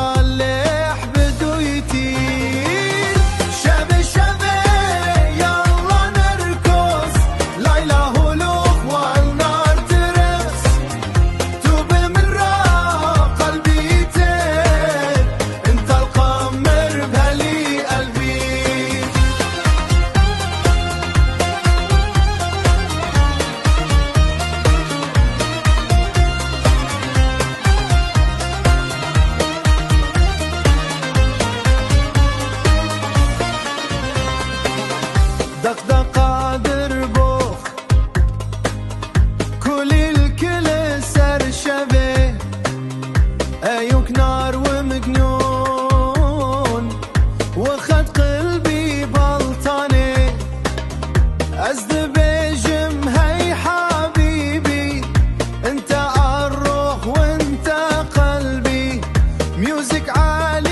صالح بده يطير. شبي شبي يلا نرقص، ليلى هلوك والنار ترقص. توبي من راق قلبي يطير، انت القمر بهلي قلبي. دقدقة دربوخ كل الكل سرشبه، ايوك نار ومجنون وخد قلبي بلطاني. ازدبجم هي حبيبي، انت الروح وانت قلبي. ميوزك عالي